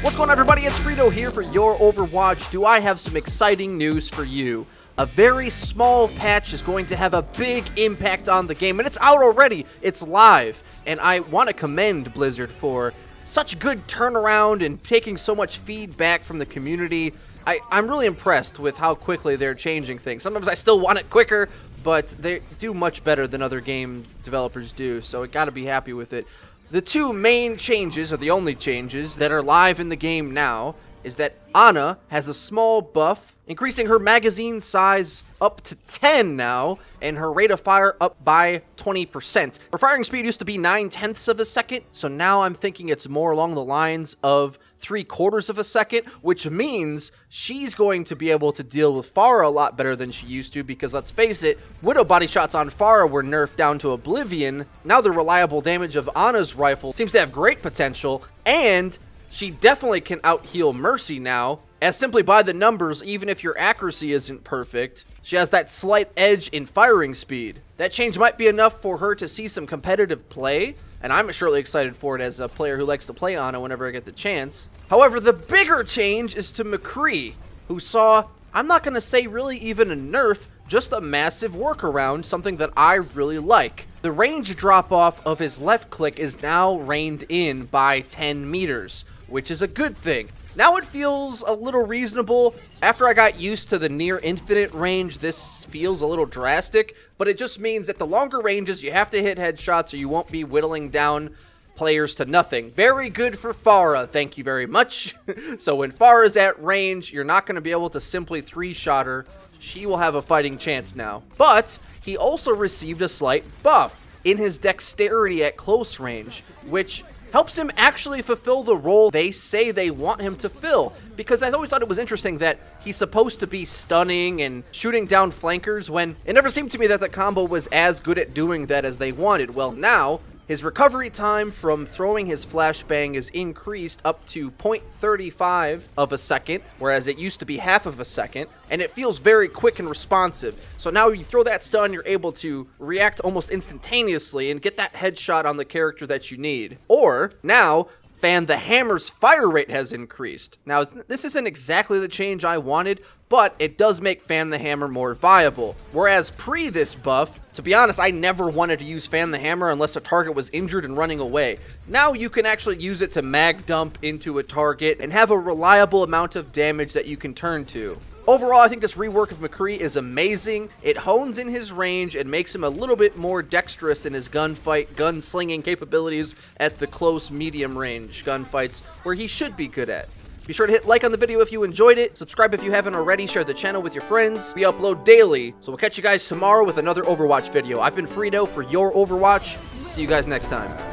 What's going on, everybody? It's Frito here for Your Overwatch. Do I have some exciting news for you? A very small patch is going to have a big impact on the game, and it's out already. It's live, and I want to commend Blizzard for such good turnaround and taking so much feedback from the community. I'm really impressed with how quickly they're changing things. Sometimes I still want it quicker, but they do much better than other game developers do, so I gotta be happy with it. The two main changes, or the only changes, that are live in the game now is that Ana has a small buff, increasing her magazine size up to 10 now, and her rate of fire up by 20%. Her firing speed used to be 9/10 of a second, so now I'm thinking it's more along the lines of 3/4 of a second, which means she's going to be able to deal with Pharah a lot better than she used to, because let's face it, Widow body shots on Pharah were nerfed down to oblivion. Now the reliable damage of Ana's rifle seems to have great potential, and she definitely can out-heal Mercy now, as simply by the numbers, even if your accuracy isn't perfect, she has that slight edge in firing speed. That change might be enough for her to see some competitive play, and I'm surely excited for it as a player who likes to play Ana whenever I get the chance. However, the bigger change is to McCree, who saw, I'm not going to say really even a nerf, just a massive workaround, something that I really like. The range drop-off of his left click is now reined in by 10 meters, which is a good thing. Now it feels a little reasonable. After I got used to the near infinite range, this feels a little drastic, but it just means that the longer ranges, you have to hit headshots or you won't be whittling down players to nothing. Very good for Pharah, thank you very much. So when Pharah's at range, you're not going to be able to simply three-shot her. She will have a fighting chance now. But he also received a slight buff in his dexterity at close range, which helps him actually fulfill the role they say they want him to fill. Because I always thought it was interesting that he's supposed to be stunning and shooting down flankers, when it never seemed to me that the combo was as good at doing that as they wanted. Well, now his recovery time from throwing his flashbang is increased up to 0.35 of a second, whereas it used to be half of a second, and it feels very quick and responsive. So now you throw that stun, you're able to react almost instantaneously and get that headshot on the character that you need. Or, now, Fan the Hammer's fire rate has increased. Now, this isn't exactly the change I wanted, but it does make Fan the Hammer more viable. Whereas pre this buff, to be honest, I never wanted to use Fan the Hammer unless a target was injured and running away. Now you can actually use it to mag dump into a target and have a reliable amount of damage that you can turn to. Overall, I think this rework of McCree is amazing. It hones in his range and makes him a little bit more dexterous in his gunfight, gunslinging capabilities at the close, medium range gunfights where he should be good at. Be sure to hit like on the video if you enjoyed it, subscribe if you haven't already, share the channel with your friends. We upload daily, so we'll catch you guys tomorrow with another Overwatch video. I've been Frito for Your Overwatch. See you guys next time.